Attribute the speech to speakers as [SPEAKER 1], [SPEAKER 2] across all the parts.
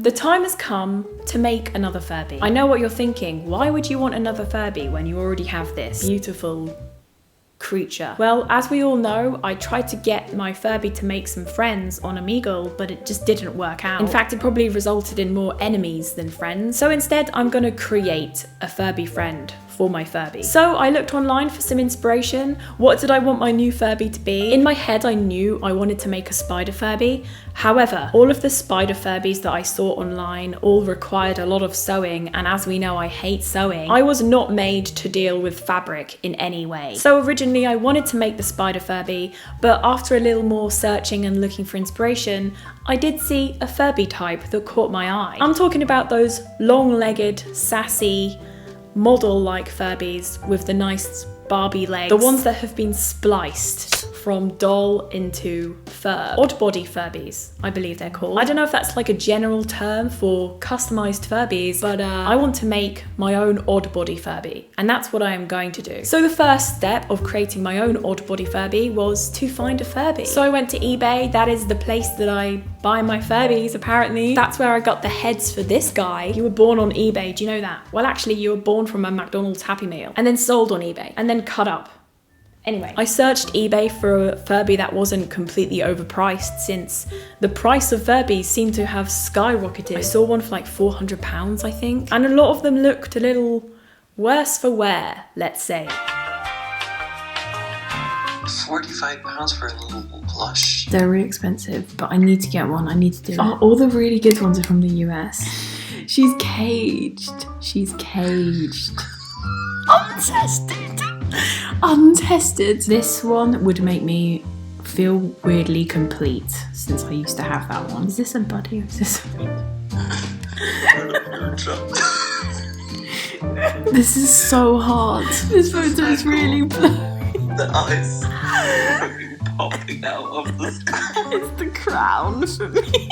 [SPEAKER 1] The time has come to make another Furby. I know what you're thinking. Why would you want another Furby when you already have this beautiful creature? Well, as we all know, I tried to get my Furby to make some friends on Omegle, but it just didn't work out. In fact, it probably resulted in more enemies than friends. So instead, I'm gonna create a Furby friend for my Furby. So I looked online for some inspiration. What did I want my new Furby to be? In my head, I knew I wanted to make a spider Furby. However, all of the spider Furbies that I saw online all required a lot of sewing, and as we know, I hate sewing. I was not made to deal with fabric in any way. So originally I wanted to make the spider Furby, but after a little more searching and looking for inspiration, I did see a Furby type that caught my eye. I'm talking about those long-legged, sassy, model-like Furbies with the nice Barbie legs. The ones that have been spliced from doll into fur. Odd body Furbies, I believe they're called. I don't know if that's like a general term for customized Furbies, but I want to make my own odd body Furby, and that's what I am going to do. So the first step of creating my own odd body Furby was to find a Furby. So I went to eBay. That is the place that I buy my Furbies, apparently. That's where I got the heads for this guy. You were born on eBay, do you know that? Well, actually, you were born from a McDonald's Happy Meal and then sold on eBay and then cut up. Anyway, I searched eBay for a Furby that wasn't completely overpriced, since the price of Furbies seemed to have skyrocketed. I saw one for like £400, I think, and a lot of them looked a little worse for wear, let's say.
[SPEAKER 2] £45 for a little plush.
[SPEAKER 3] They're really expensive, but I need to get one. I need to do it. Oh, all the really good ones are from the US. She's caged. She's caged. Untested. Untested. This one would make me feel weirdly complete, since I used to have that one. Is this a buddy or is this This is so hard. This photo is really blurry.
[SPEAKER 2] The eyes are popping out of the sky.
[SPEAKER 3] It's the crown for me.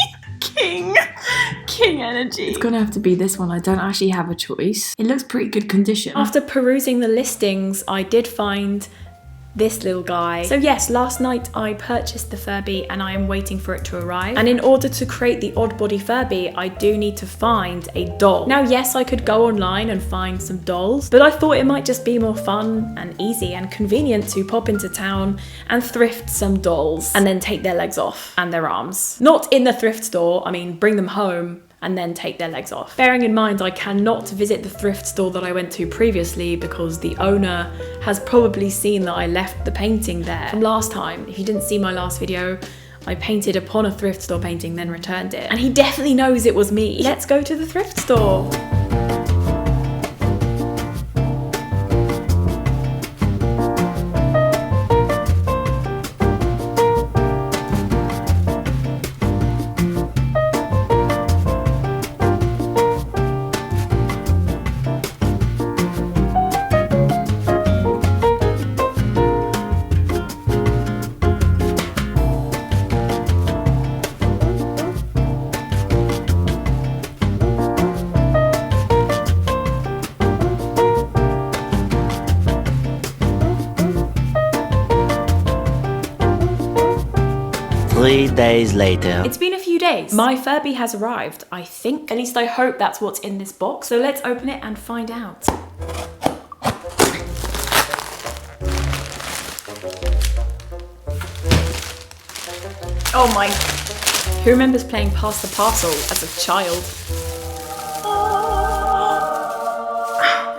[SPEAKER 3] King energy. It's gonna have to be this one. I don't actually have a choice. It looks pretty good condition.
[SPEAKER 1] After perusing the listings, I did find this little guy. So yes, last night I purchased the Furby and I am waiting for it to arrive. And in order to create the odd body Furby, I do need to find a doll. Now yes, I could go online and find some dolls, but I thought it might just be more fun and easy and convenient to pop into town and thrift some dolls and then take their legs off and their arms. Not in the thrift store, I mean bring them home and then take their legs off. Bearing in mind I cannot visit the thrift store that I went to previously because the owner has probably seen that I left the painting there from last time. If you didn't see my last video, I painted upon a thrift store painting, then returned it. And he definitely knows it was me. Let's go to the thrift store.
[SPEAKER 2] Three days later.
[SPEAKER 1] It's been a few days. My Furby has arrived, I think. At least I hope that's what's in this box. So let's open it and find out. Oh my. Who remembers playing Pass the Parcel as a child?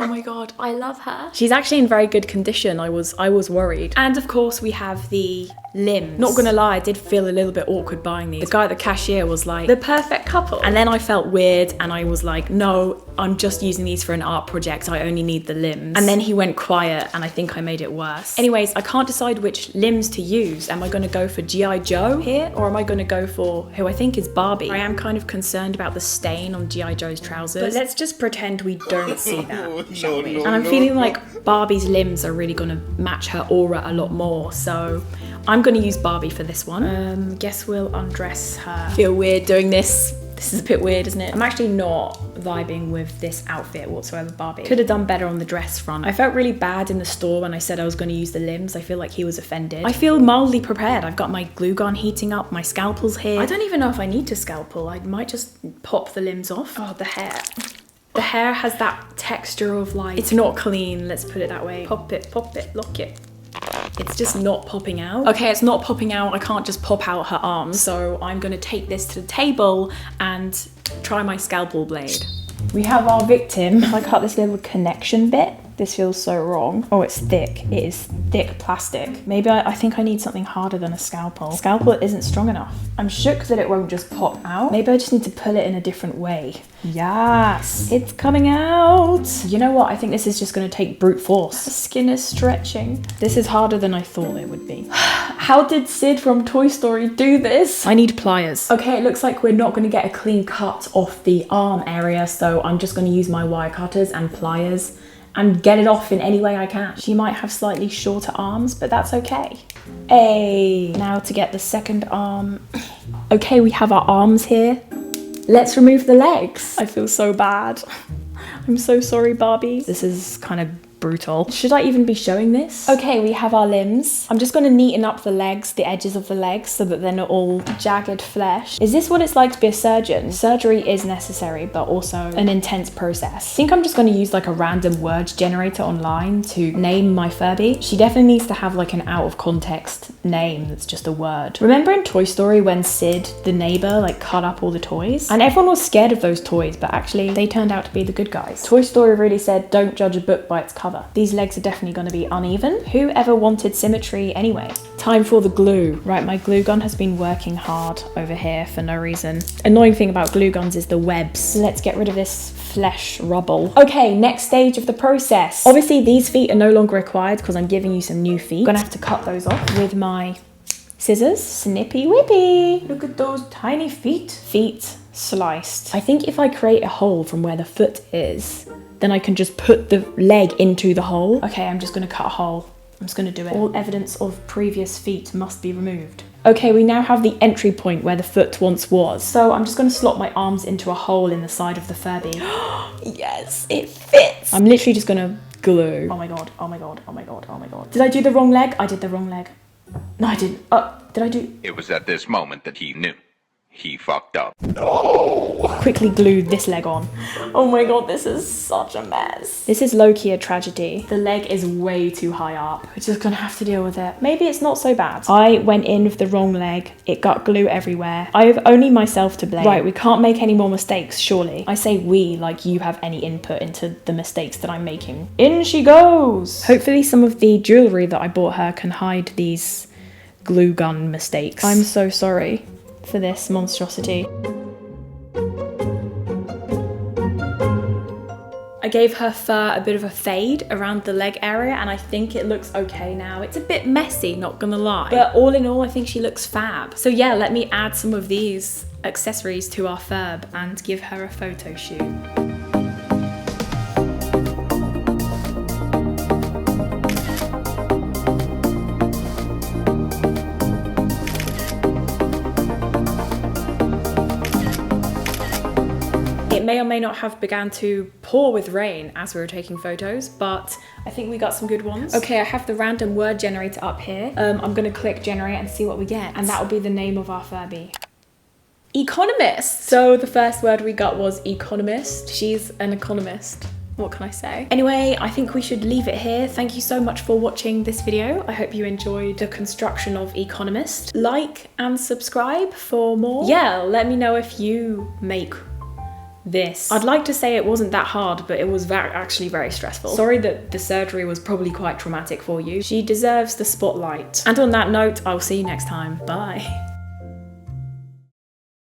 [SPEAKER 1] Oh my god, I love her. She's actually in very good condition. I was worried. And of course we have the limbs. Not gonna lie, I did feel a little bit awkward buying these. The guy at the cashier was like, the perfect couple. And then I felt weird and I was like, no, I'm just using these for an art project. I only need the limbs. And then he went quiet and I think I made it worse. Anyways, I can't decide which limbs to use. Am I gonna go for G.I. Joe here or am I gonna go for who I think is Barbie? I am kind of concerned about the stain on G.I. Joe's trousers. But let's just pretend we don't see that, shall we? And I'm feeling like Barbie's limbs are really gonna match her aura a lot more. So I'm gonna use Barbie for this one. Guess we'll undress her. Feel weird doing this This is a bit weird, isn't it? I'm actually not vibing with this outfit whatsoever, Barbie. Could have done better on the dress front. I felt really bad in the store when I said I was going to use the limbs. I feel like he was offended. I feel mildly prepared. I've got my glue gun heating up. My scalpel's here. I don't even know if I need to scalpel. I might just pop the limbs off. Oh, the hair. The hair has that texture of like, it's not clean, let's put it that way. Pop it, lock it. It's just not popping out. Okay, it's not popping out. I can't just pop out her arms. So I'm gonna take this to the table and try my scalpel blade. We have our victim. I cut this little connection bit. This feels so wrong. Oh, it's thick. It is thick plastic. Maybe I think I need something harder than a scalpel. Scalpel isn't strong enough. I'm shook that it won't just pop out. Maybe I just need to pull it in a different way. Yes, it's coming out. You know what? I think this is just gonna take brute force. The skin is stretching. This is harder than I thought it would be. How did Sid from Toy Story do this? I need pliers. Okay, it looks like we're not gonna get a clean cut off the arm area, so I'm just gonna use my wire cutters and pliers and get it off in any way I can. She might have slightly shorter arms, but that's okay. Hey, now to get the second arm. Okay, we have our arms here. Let's remove the legs. I feel so bad. I'm so sorry, Barbie. This is kind of brutal. Should I even be showing this? Okay, we have our limbs. I'm just gonna neaten up the legs, the edges of the legs, so that they're not all jagged flesh. Is this what it's like to be a surgeon? Surgery is necessary, but also an intense process. I think I'm just gonna use like a random words generator online to name my Furby. She definitely needs to have like an out of context name that's just a word. Remember in Toy Story when Sid, the neighbor, like cut up all the toys? And everyone was scared of those toys, but actually they turned out to be the good guys. Toy Story really said, don't judge a book by its cover. These legs are definitely going to be uneven. Who ever wanted symmetry anyway? Time for the glue. Right, my glue gun has been working hard over here for no reason. Annoying thing about glue guns is the webs. Let's get rid of this flesh rubble. Okay, next stage of the process. Obviously these feet are no longer required because I'm giving you some new feet. I'm gonna have to cut those off with my scissors. Snippy whippy. Look at those tiny feet. Feet sliced. I think if I create a hole from where the foot is, then I can just put the leg into the hole. Okay, I'm just gonna cut a hole. I'm just gonna do it. All evidence of previous feet must be removed. Okay, we now have the entry point where the foot once was. So I'm just gonna slot my arms into a hole in the side of the Furby. Yes, it fits. I'm literally just gonna glue. Oh my God, oh my God, oh my God, oh my God. Did I do the wrong leg? I did the wrong leg. No, I didn't. Did I do?
[SPEAKER 4] It was at this moment that he knew. He fucked up.
[SPEAKER 1] Quickly glued this leg on. Oh my God, this is such a mess. This is low-key a tragedy. The leg is way too high up. We're just gonna have to deal with it. Maybe it's not so bad. I went in with the wrong leg. It got glue everywhere. I have only myself to blame. Right, we can't make any more mistakes, surely. I say we like you have any input into the mistakes that I'm making. In she goes. Hopefully some of the jewelry that I bought her can hide these glue gun mistakes. I'm so sorry for this monstrosity. I gave her fur a bit of a fade around the leg area and I think it looks okay now. It's a bit messy, not gonna lie. But all in all, I think she looks fab. So yeah, let me add some of these accessories to our Furb and give her a photo shoot. It may or may not have begun to pour with rain as we were taking photos, but I think we got some good ones. Okay, I have the random word generator up here. I'm gonna click generate and see what we get. And that will be the name of our Furby. Economist. So the first word we got was economist. She's an economist. What can I say? Anyway, I think we should leave it here. Thank you so much for watching this video. I hope you enjoyed the construction of economist. Like and subscribe for more. Yeah, let me know if you make this. I'd like to say it wasn't that hard, but it was actually very stressful. Sorry that the surgery was probably quite traumatic for you. She deserves the spotlight. And on that note, I'll see you next time. Bye.